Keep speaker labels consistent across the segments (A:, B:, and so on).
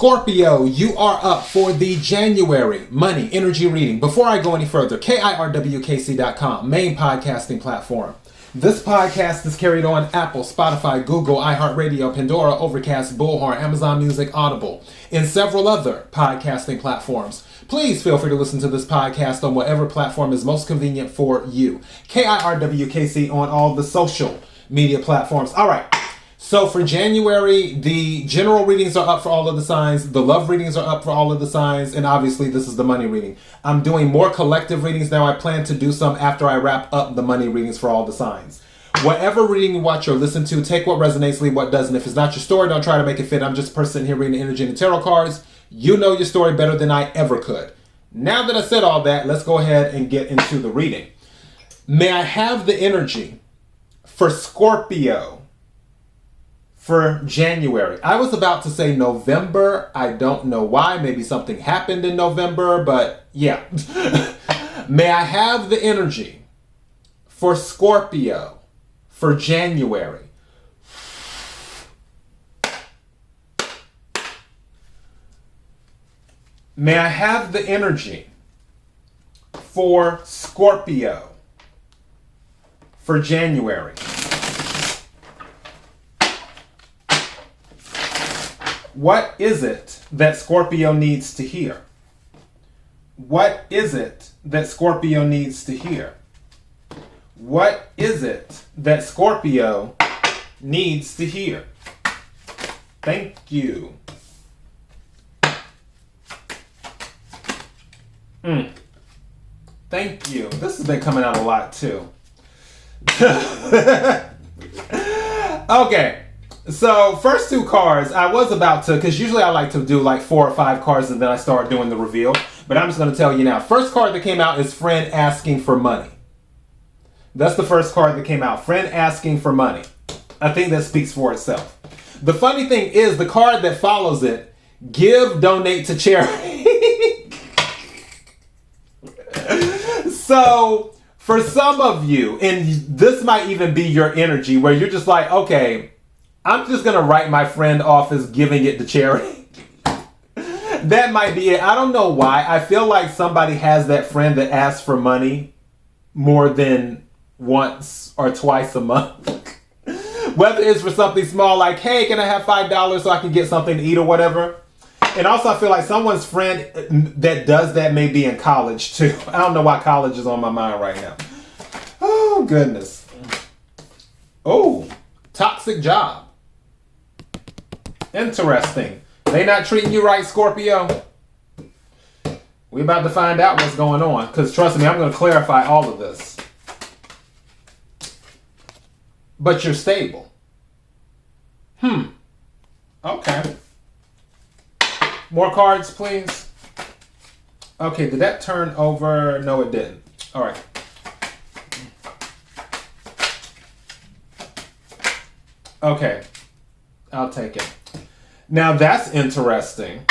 A: Scorpio, you are up for the January money energy reading. Before I go any further, KIRWKC.com, main podcasting platform. This podcast is carried on Apple, Spotify, Google, iHeartRadio, Pandora, Overcast, Bullhorn, Amazon Music, Audible, and several other podcasting platforms. Please feel free to listen to this podcast on whatever platform is most convenient for you. KIRWKC on all the social media platforms. All right. So for January, the general readings are up for all of the signs. The love readings are up for all of the signs. And obviously, this is the money reading. I'm doing more collective readings now. I plan to do some after I wrap up the money readings for all the signs. Whatever reading you watch or listen to, take what resonates, leave what doesn't. If it's not your story, don't try to make it fit. I'm just a person here reading the energy and the tarot cards. You know your story better than I ever could. Now that I said all that, let's go ahead and get into the reading. May I have the energy for Scorpio for January? I was about to say November. I don't know why. Maybe something happened in November, but yeah. May I have the energy for Scorpio for January? May I have the energy for Scorpio for January? What is it that Scorpio needs to hear? What is it that Scorpio needs to hear? What is it that Scorpio needs to hear? Thank you. Thank you. This has been coming out a lot too. Okay. So first two cards, I was about to, because usually I like to do like 4 or 5 cards and then I start doing the reveal. But I'm just going to tell you now. First card that came out is friend asking for money. That's the first card that came out. Friend asking for money. I think that speaks for itself. The funny thing is the card that follows it, give, donate to charity. So for some of you, and this might even be your energy where you're just like, okay, I'm just going to write my friend off as giving it to charity. That might be it. I don't know why. I feel like somebody has that friend that asks for money more than once or twice a month. Whether it's for something small like, hey, can I have $5 so I can get something to eat or whatever? And also I feel like someone's friend that does that may be in college too. I don't know why college is on my mind right now. Oh, goodness. Oh, toxic job. Interesting. They not treating you right, Scorpio? We about to find out what's going on. Because trust me, I'm going to clarify all of this. But you're stable. Okay. More cards, please. Okay, did that turn over? No, it didn't. All right. Okay. I'll take it. Now that's interesting.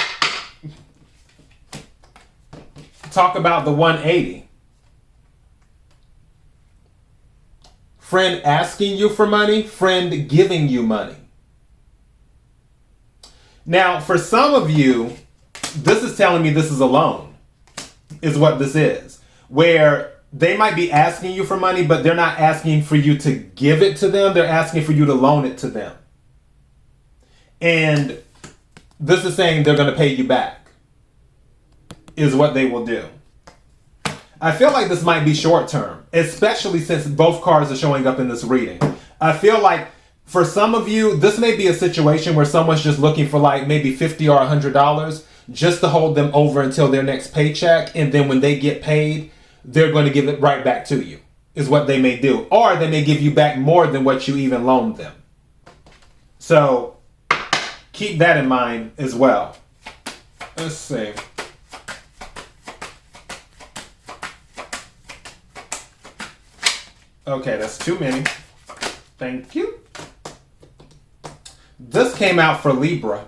A: Talk about the 180. Friend asking you for money, friend giving you money. Now, for some of you, this is telling me this is a loan, is what this is. Where they might be asking you for money, but they're not asking for you to give it to them. They're asking for you to loan it to them. And this is saying they're going to pay you back, is what they will do. I feel like this might be short term, especially since both cards are showing up in this reading. I feel like for some of you, this may be a situation where someone's just looking for like maybe $50 or $100 just to hold them over until their next paycheck. And then when they get paid, they're going to give it right back to you, is what they may do. Or they may give you back more than what you even loaned them. So keep that in mind as well. Let's see. Okay, that's too many. Thank you. This came out for Libra.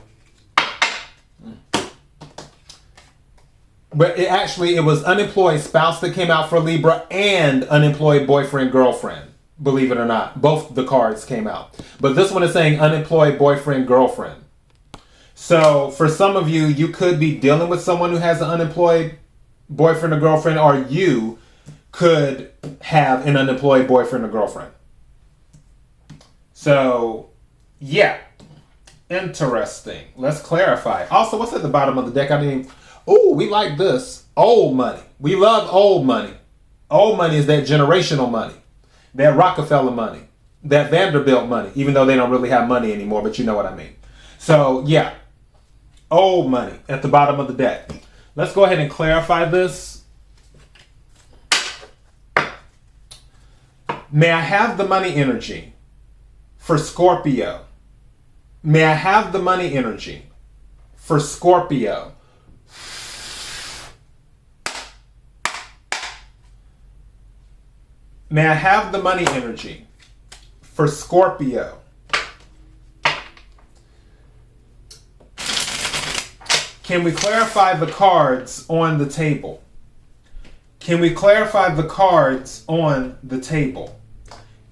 A: But it was unemployed spouse that came out for Libra and unemployed boyfriend, girlfriend. Believe it or not. Both the cards came out. But this one is saying unemployed boyfriend, girlfriend. So for some of you, you could be dealing with someone who has an unemployed boyfriend or girlfriend, or you could have an unemployed boyfriend or girlfriend. So, yeah. Interesting. Let's clarify. Also, what's at the bottom of the deck? We like this. Old money. We love old money. Old money is that generational money. That Rockefeller money. That Vanderbilt money. Even though they don't really have money anymore, but you know what I mean. So, yeah. Old money at the bottom of the deck. Let's go ahead and clarify this. May I have the money energy for Scorpio? May I have the money energy for Scorpio? May I have the money energy for Scorpio? Can we clarify the cards on the table? Can we clarify the cards on the table?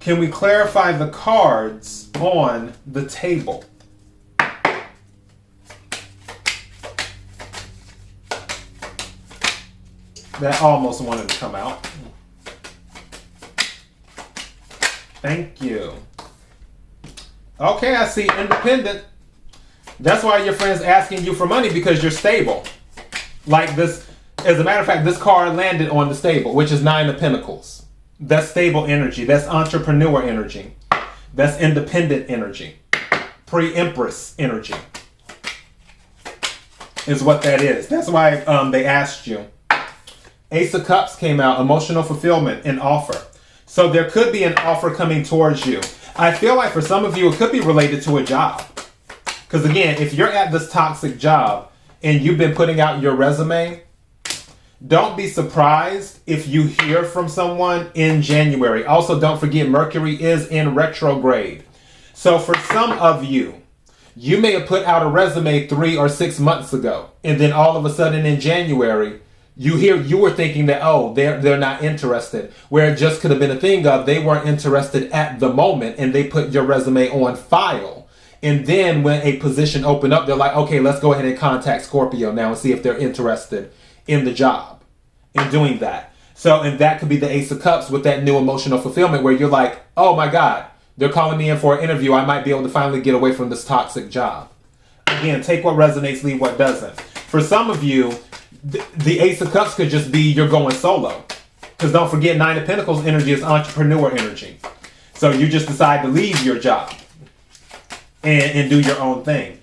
A: Can we clarify the cards on the table? That almost wanted to come out. Thank you. Okay, I see independent. That's why your friend's asking you for money, because you're stable. Like this, as a matter of fact, this card landed on the stable, which is 9 of Pentacles. That's stable energy. That's entrepreneur energy. That's independent energy. Pre-Empress energy is what that is. That's why they asked you. Ace of Cups came out, emotional fulfillment, an offer. So there could be an offer coming towards you. I feel like for some of you, it could be related to a job. Because again, if you're at this toxic job and you've been putting out your resume, don't be surprised if you hear from someone in January. Also, don't forget Mercury is in retrograde. So for some of you, you may have put out a resume 3 or 6 months ago. And then all of a sudden in January, you were thinking that, oh, they're not interested. Where it just could have been a thing of they weren't interested at the moment and they put your resume on file. And then when a position opened up, they're like, okay, let's go ahead and contact Scorpio now and see if they're interested in the job and doing that. So, and that could be the Ace of Cups with that new emotional fulfillment where you're like, oh my God, they're calling me in for an interview. I might be able to finally get away from this toxic job. Again, take what resonates, leave what doesn't. For some of you, the Ace of Cups could just be you're going solo. Because don't forget, 9 of Pentacles energy is entrepreneur energy. So you just decide to leave your job and do your own thing.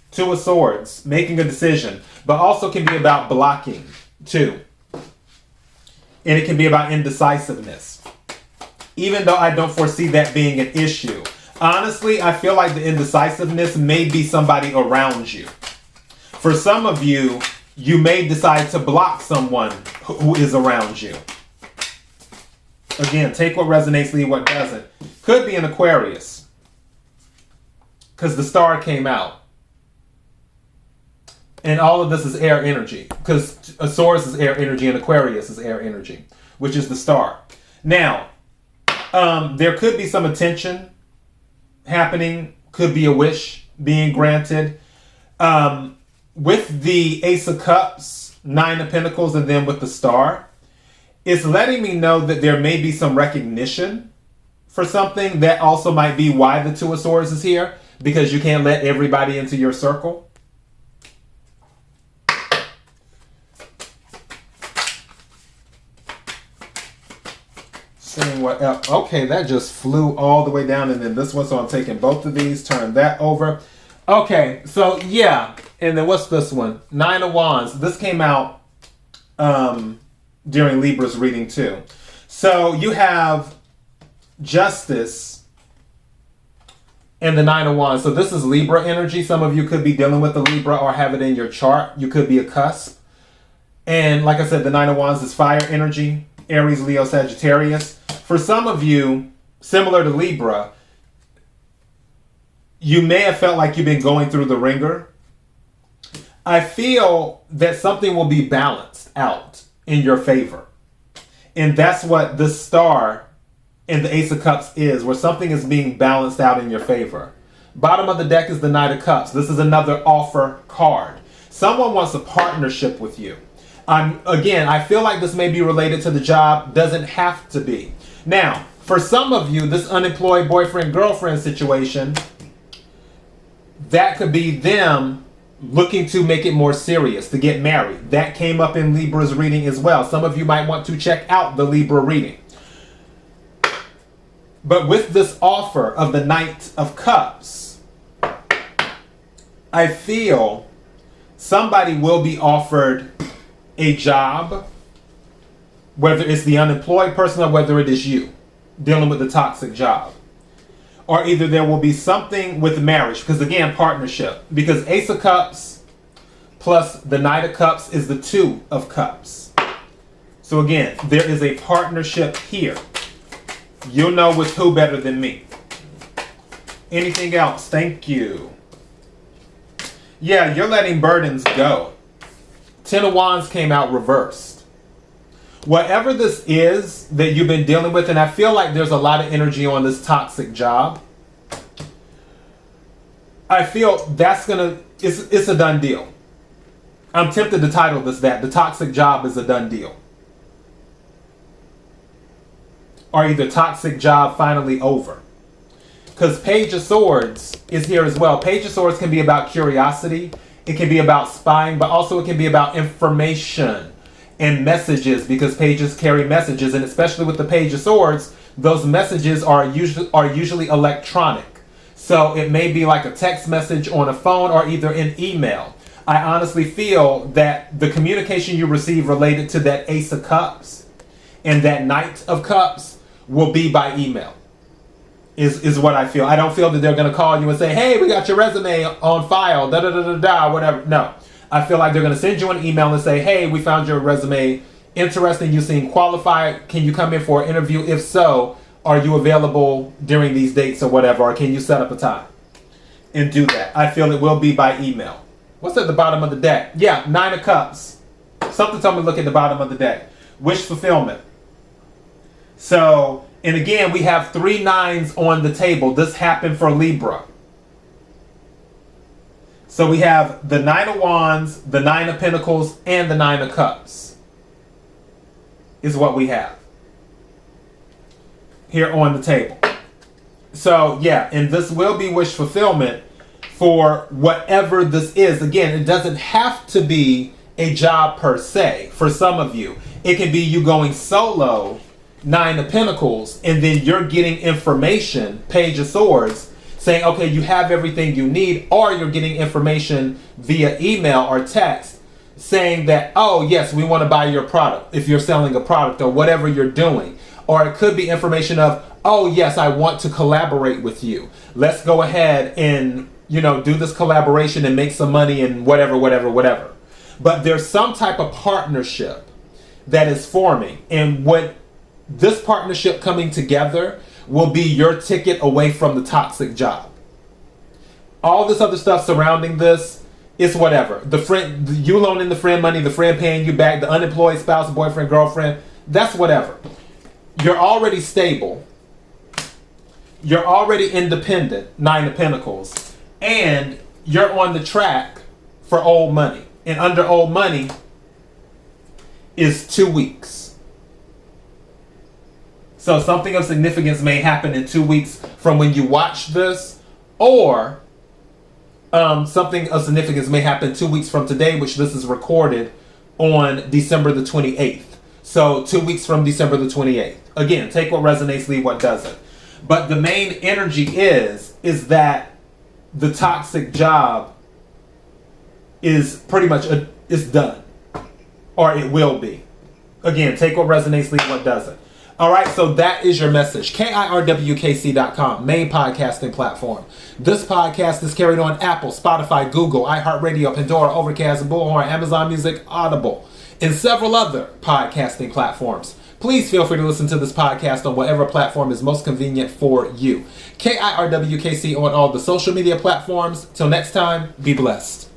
A: 2 of Swords, making a decision. But also can be about blocking, too. And it can be about indecisiveness. Even though I don't foresee that being an issue. Honestly, I feel like the indecisiveness may be somebody around you. For some of you, you may decide to block someone who is around you. Again, take what resonates, leave what doesn't. Could be an Aquarius. Because the star came out. And all of this is air energy. Because Taurus is air energy and Aquarius is air energy. Which is the star. Now, there could be some attention happening. Could be a wish being granted. With the Ace of Cups, 9 of Pentacles, and then with the star, it's letting me know that there may be some recognition for something. That also might be why the 2 of Swords is here, because you can't let everybody into your circle. Seeing what else. Okay, that just flew all the way down, and then this one, so I'm taking both of these, turn that over. Okay, so yeah. And then what's this one? 9 of Wands. This came out during Libra's reading too. So you have Justice and the 9 of Wands. So this is Libra energy. Some of you could be dealing with the Libra or have it in your chart. You could be a cusp. And like I said, the 9 of Wands is fire energy. Aries, Leo, Sagittarius. For some of you, similar to Libra, you may have felt like you've been going through the ringer. I feel that something will be balanced out in your favor. And that's what the star and the Ace of Cups is, where something is being balanced out in your favor. Bottom of the deck is the Knight of Cups. This is another offer card. Someone wants a partnership with you. Again, I feel like this may be related to the job. Doesn't have to be. Now, for some of you, this unemployed boyfriend-girlfriend situation, that could be them looking to make it more serious, to get married. That came up in Libra's reading as well. Some of you might want to check out the Libra reading. But with this offer of the Knight of Cups, I feel somebody will be offered a job, whether it's the unemployed person or whether it is you dealing with the toxic job. Or either there will be something with marriage, because again, partnership. Because Ace of Cups plus the Knight of Cups is the Two of Cups. So again, there is a partnership here. You'll know with who better than me. Anything else? Thank you. Yeah, you're letting burdens go. Ten of Wands came out reversed. Whatever this is that you've been dealing with, and I feel like there's a lot of energy on this toxic job, I feel that's it's a done deal. I'm tempted to title this that. The toxic job is a done deal. Or either toxic job finally over. Because Page of Swords is here as well. Page of Swords can be about curiosity. It can be about spying, but also it can be about information and messages, because pages carry messages, and especially with the Page of Swords, those messages are usually electronic. So it may be like a text message on a phone or either an email. I honestly feel that the communication you receive related to that Ace of Cups and that Knight of Cups will be by email. Is what I feel. I don't feel that they're going to call you and say, hey, we got your resume on file, da-da-da-da-da, whatever. No. I feel like they're going to send you an email and say, hey, we found your resume interesting. You seem qualified. Can you come in for an interview? If so, are you available during these dates or whatever? Or can you set up a time and do that? I feel it will be by email. What's at the bottom of the deck? Yeah, Nine of Cups. Something told me to look at the bottom of the deck. Wish fulfillment. So, and again, we have 3 nines on the table. This happened for Libra. So we have the Nine of Wands, the Nine of Pentacles, and the Nine of Cups is what we have here on the table. So yeah, and this will be wish fulfillment for whatever this is. Again, it doesn't have to be a job per se. For some of you, it can be you going solo, Nine of Pentacles, and then you're getting information, Page of Swords, saying, okay, you have everything you need, or you're getting information via email or text saying that, oh, yes, we want to buy your product if you're selling a product or whatever you're doing. Or it could be information of, oh, yes, I want to collaborate with you. Let's go ahead and, do this collaboration and make some money and whatever. But there's some type of partnership that is forming. And what this partnership coming together will be your ticket away from the toxic job. All this other stuff surrounding this is whatever. The friend, you loaning the friend money, the friend paying you back, the unemployed spouse, boyfriend, girlfriend, that's whatever. You're already stable. You're already independent, Nine of Pentacles. And you're on the track for old money. And under old money is 2 weeks. So something of significance may happen in 2 weeks from when you watch this, or something of significance may happen 2 weeks from today, which this is recorded on December the 28th. So 2 weeks from December the 28th. Again, take what resonates, leave what doesn't. But the main energy is that the toxic job is pretty much, it's done. Or it will be. Again, take what resonates, leave what doesn't. All right, so that is your message. KIRWKC.com, main podcasting platform. This podcast is carried on Apple, Spotify, Google, iHeartRadio, Pandora, Overcast, Bullhorn, Amazon Music, Audible, and several other podcasting platforms. Please feel free to listen to this podcast on whatever platform is most convenient for you. KIRWKC on all the social media platforms. Till next time, be blessed.